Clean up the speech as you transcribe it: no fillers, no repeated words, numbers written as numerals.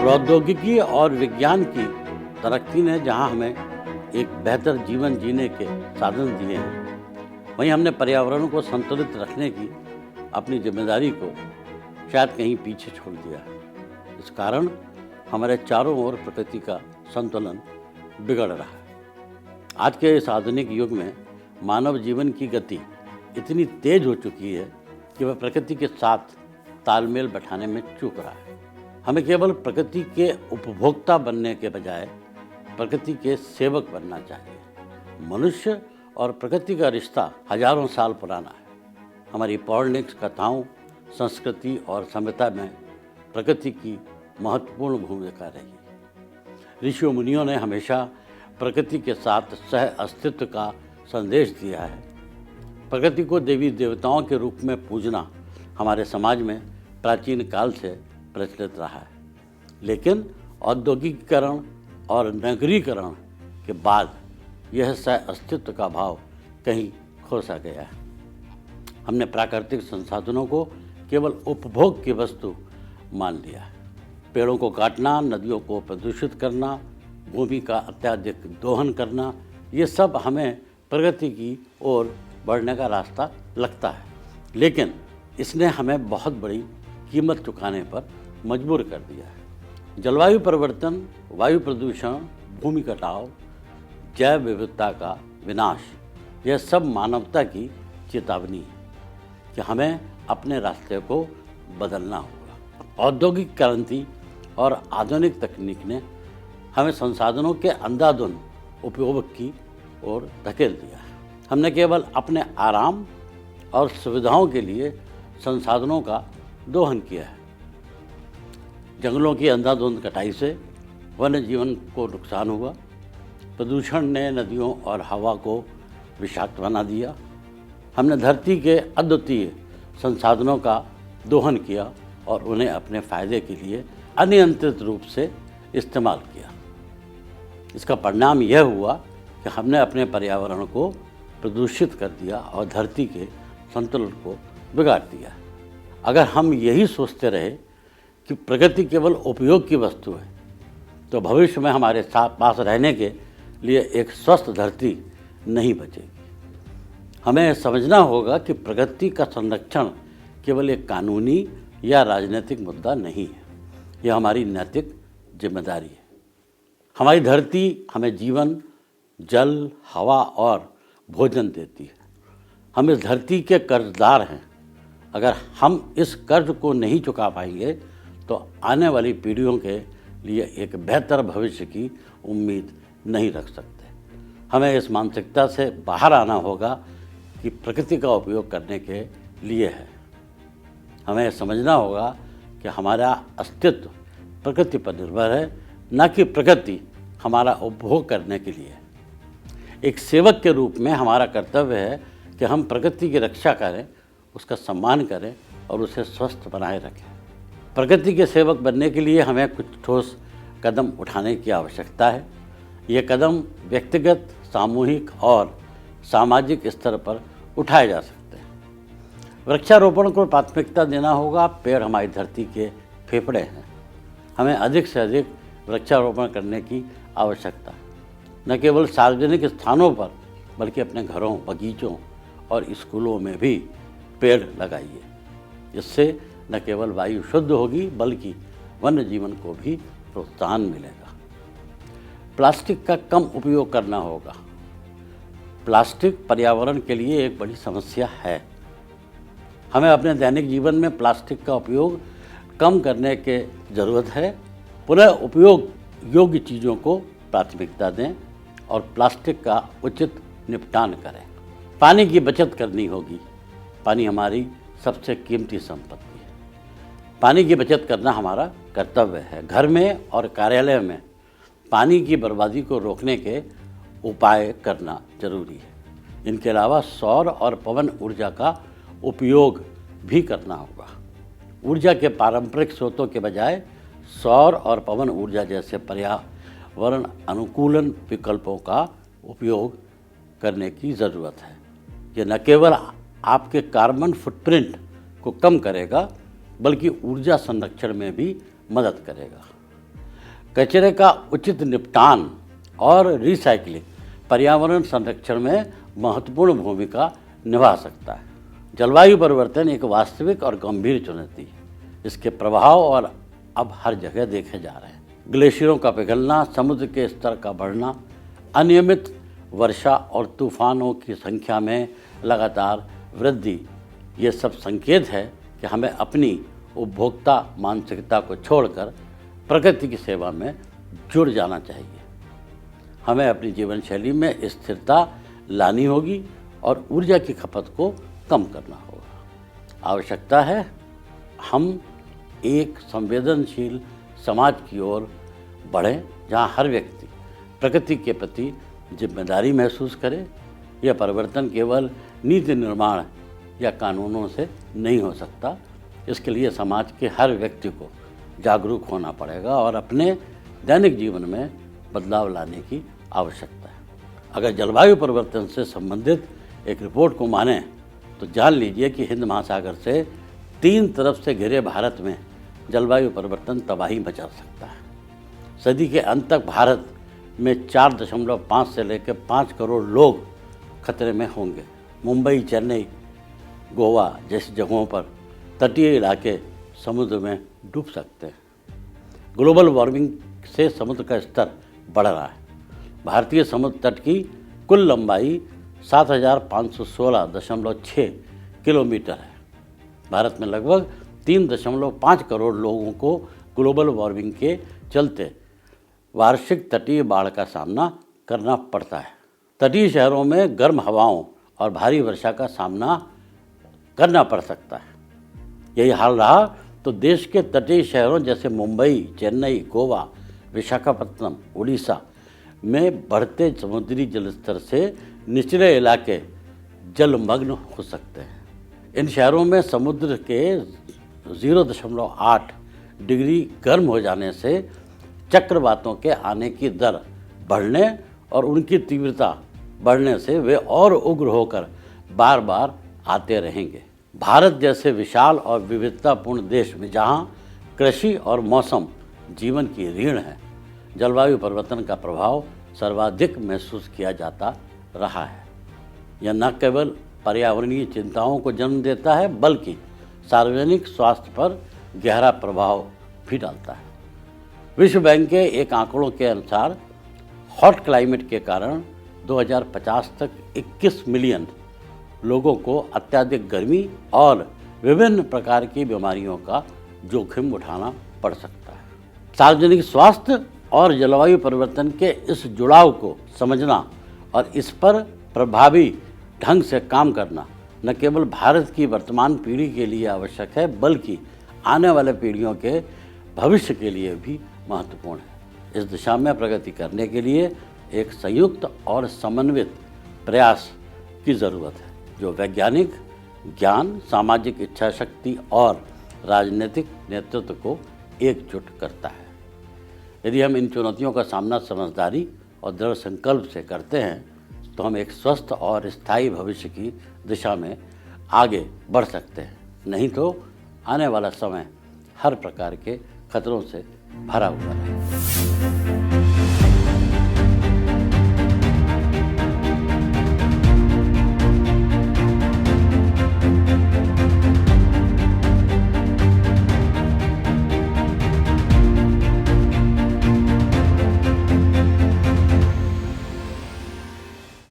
प्रौद्योगिकी और विज्ञान की तरक्की ने जहां हमें एक बेहतर जीवन जीने के साधन दिए हैं, वहीं हमने पर्यावरण को संतुलित रखने की अपनी जिम्मेदारी को शायद कहीं पीछे छोड़ दिया है। इस कारण हमारे चारों ओर प्रकृति का संतुलन बिगड़ रहा है। आज के इस आधुनिक युग में मानव जीवन की गति इतनी तेज हो चुकी है कि वह प्रकृति के साथ तालमेल बैठाने में चूक रहा है। हमें केवल प्रकृति के उपभोक्ता बनने के बजाय प्रकृति के सेवक बनना चाहिए। मनुष्य और प्रकृति का रिश्ता हजारों साल पुराना है। हमारी पौराणिक कथाओं, संस्कृति और सभ्यता में प्रकृति की महत्वपूर्ण भूमिका रही। ऋषियों मुनियों ने हमेशा प्रकृति के साथ सह अस्तित्व का संदेश दिया है। प्रकृति को देवी देवताओं के रूप में पूजना हमारे समाज में प्राचीन काल से प्रचलित रहा है, लेकिन औद्योगिकीकरण और नगरीकरण के बाद यह सह अस्तित्व का भाव कहीं खो सा गया है। हमने प्राकृतिक संसाधनों को केवल उपभोग की वस्तु मान लिया है। पेड़ों को काटना, नदियों को प्रदूषित करना, भूमि का अत्यधिक दोहन करना, ये सब हमें प्रगति की ओर बढ़ने का रास्ता लगता है, लेकिन इसने हमें बहुत बड़ी कीमत चुकाने पर मजबूर कर दिया है। जलवायु परिवर्तन, वायु प्रदूषण, भूमि कटाव, जैव विविधता का विनाश, यह सब मानवता की चेतावनी है कि हमें अपने रास्ते को बदलना होगा। औद्योगिक क्रांति और आधुनिक तकनीक ने हमें संसाधनों के अंधाधुंध उपयोग की ओर धकेल दिया है। हमने केवल अपने आराम और सुविधाओं के लिए संसाधनों का दोहन किया है। जंगलों की अंधाधुंध कटाई से वन्य जीवन को नुकसान हुआ। प्रदूषण ने नदियों और हवा को विषाक्त बना दिया। हमने धरती के अद्वितीय संसाधनों का दोहन किया और उन्हें अपने फायदे के लिए अनियंत्रित रूप से इस्तेमाल किया। इसका परिणाम यह हुआ कि हमने अपने पर्यावरण को प्रदूषित कर दिया और धरती के संतुलन को बिगाड़ दिया। अगर हम यही सोचते रहे कि प्रकृति केवल उपयोग की वस्तु है, तो भविष्य में हमारे साथ पास रहने के लिए एक स्वस्थ धरती नहीं बचेगी। हमें समझना होगा कि प्रकृति का संरक्षण केवल एक कानूनी या राजनीतिक मुद्दा नहीं है, यह हमारी नैतिक जिम्मेदारी है। हमारी धरती हमें जीवन, जल, हवा और भोजन देती है। हम इस धरती के कर्जदार हैं। अगर हम इस कर्ज को नहीं चुका पाएंगे तो आने वाली पीढ़ियों के लिए एक बेहतर भविष्य की उम्मीद नहीं रख सकते। हमें इस मानसिकता से बाहर आना होगा कि प्रकृति का उपयोग करने के लिए है। हमें समझना होगा कि हमारा अस्तित्व प्रकृति पर निर्भर है, न कि प्रकृति हमारा उपभोग करने के लिए। एक सेवक के रूप में हमारा कर्तव्य है कि हम प्रकृति की रक्षा करें, उसका सम्मान करें और उसे स्वस्थ बनाए रखें। प्रकृति के सेवक बनने के लिए हमें कुछ ठोस कदम उठाने की आवश्यकता है। ये कदम व्यक्तिगत, सामूहिक और सामाजिक स्तर पर उठाए जा सकते हैं। वृक्षारोपण को प्राथमिकता देना होगा। पेड़ हमारी धरती के फेफड़े हैं। हमें अधिक से अधिक वृक्षारोपण करने की आवश्यकता है, न केवल सार्वजनिक स्थानों पर बल्कि अपने घरों, बगीचों और स्कूलों में भी पेड़ लगाइए। इससे न केवल वायु शुद्ध होगी बल्कि वन्य जीवन को भी प्रोत्साहन मिलेगा। प्लास्टिक का कम उपयोग करना होगा। प्लास्टिक पर्यावरण के लिए एक बड़ी समस्या है। हमें अपने दैनिक जीवन में प्लास्टिक का उपयोग कम करने की ज़रूरत है। पुनः उपयोग योग्य चीज़ों को प्राथमिकता दें और प्लास्टिक का उचित निपटान करें। पानी की बचत करनी होगी। पानी हमारी सबसे कीमती संपत्ति है। पानी की बचत करना हमारा कर्तव्य है। घर में और कार्यालय में पानी की बर्बादी को रोकने के उपाय करना जरूरी है। इनके अलावा सौर और पवन ऊर्जा का उपयोग भी करना होगा। ऊर्जा के पारंपरिक स्रोतों के बजाय सौर और पवन ऊर्जा जैसे पर्यावरण अनुकूलन विकल्पों का उपयोग करने की ज़रूरत है। ये न केवल आपके कार्बन फुटप्रिंट को कम करेगा बल्कि ऊर्जा संरक्षण में भी मदद करेगा। कचरे का उचित निपटान और रिसाइकलिंग पर्यावरण संरक्षण में महत्वपूर्ण भूमिका निभा सकता है। जलवायु परिवर्तन एक वास्तविक और गंभीर चुनौती है। इसके प्रभाव और अब हर जगह देखे जा रहे हैं। ग्लेशियरों का पिघलना, समुद्र के स्तर का बढ़ना, अनियमित वर्षा और तूफानों की संख्या में लगातार वृद्धि, ये सब संकेत है कि हमें अपनी उपभोक्ता मानसिकता को छोड़कर प्रकृति की सेवा में जुड़ जाना चाहिए। हमें अपनी जीवन शैली में स्थिरता लानी होगी और ऊर्जा की खपत को कम करना होगा। आवश्यकता है हम एक संवेदनशील समाज की ओर बढ़ें, जहां हर व्यक्ति प्रकृति के प्रति जिम्मेदारी महसूस करे। यह परिवर्तन केवल नीति निर्माण या कानूनों से नहीं हो सकता। इसके लिए समाज के हर व्यक्ति को जागरूक होना पड़ेगा और अपने दैनिक जीवन में बदलाव लाने की आवश्यकता है। अगर जलवायु परिवर्तन से संबंधित एक रिपोर्ट को माने तो जान लीजिए कि हिंद महासागर से 3 तरफ से घिरे भारत में जलवायु परिवर्तन तबाही मचा सकता है। सदी के अंत तक भारत में 4.5 से लेकर 5 करोड़ लोग खतरे में होंगे। मुंबई, चेन्नई, गोवा जैसी जगहों पर तटीय इलाके समुद्र में डूब सकते हैं। ग्लोबल वार्मिंग से समुद्र का स्तर बढ़ रहा है। भारतीय समुद्र तट की कुल लंबाई 7,516.6 किलोमीटर है। भारत में लगभग 3.5 करोड़ लोगों को ग्लोबल वार्मिंग के चलते वार्षिक तटीय बाढ़ का सामना करना पड़ता है। तटीय शहरों में गर्म हवाओं और भारी वर्षा का सामना करना पड़ सकता है। यही हाल रहा तो देश के तटीय शहरों जैसे मुंबई, चेन्नई, गोवा, विशाखापत्तनम, उड़ीसा में बढ़ते समुद्री जलस्तर से निचले इलाके जलमग्न हो सकते हैं। इन शहरों में समुद्र के 0.8 डिग्री गर्म हो जाने से चक्रवातों के आने की दर बढ़ने और उनकी तीव्रता बढ़ने से वे और उग्र होकर बार बार आते रहेंगे। भारत जैसे विशाल और विविधतापूर्ण देश में जहां कृषि और मौसम जीवन की रीढ़ है, जलवायु परिवर्तन का प्रभाव सर्वाधिक महसूस किया जाता रहा है। यह न केवल पर्यावरणीय चिंताओं को जन्म देता है बल्कि सार्वजनिक स्वास्थ्य पर गहरा प्रभाव भी डालता है। विश्व बैंक के एक आंकड़ों के अनुसार हॉट क्लाइमेट के कारण 2050 तक 21 मिलियन लोगों को अत्यधिक गर्मी और विभिन्न प्रकार की बीमारियों का जोखिम उठाना पड़ सकता है। सार्वजनिक स्वास्थ्य और जलवायु परिवर्तन के इस जुड़ाव को समझना और इस पर प्रभावी ढंग से काम करना न केवल भारत की वर्तमान पीढ़ी के लिए आवश्यक है बल्कि आने वाले पीढ़ियों के भविष्य के लिए भी महत्वपूर्ण है। इस दिशा में प्रगति करने के लिए एक संयुक्त और समन्वित प्रयास की ज़रूरत है जो वैज्ञानिक ज्ञान, सामाजिक इच्छाशक्ति और राजनीतिक नेतृत्व को एकजुट करता है। यदि हम इन चुनौतियों का सामना समझदारी और दृढ़ संकल्प से करते हैं तो हम एक स्वस्थ और स्थायी भविष्य की दिशा में आगे बढ़ सकते हैं। नहीं तो आने वाला समय हर प्रकार के खतरों से भरा हुआ है।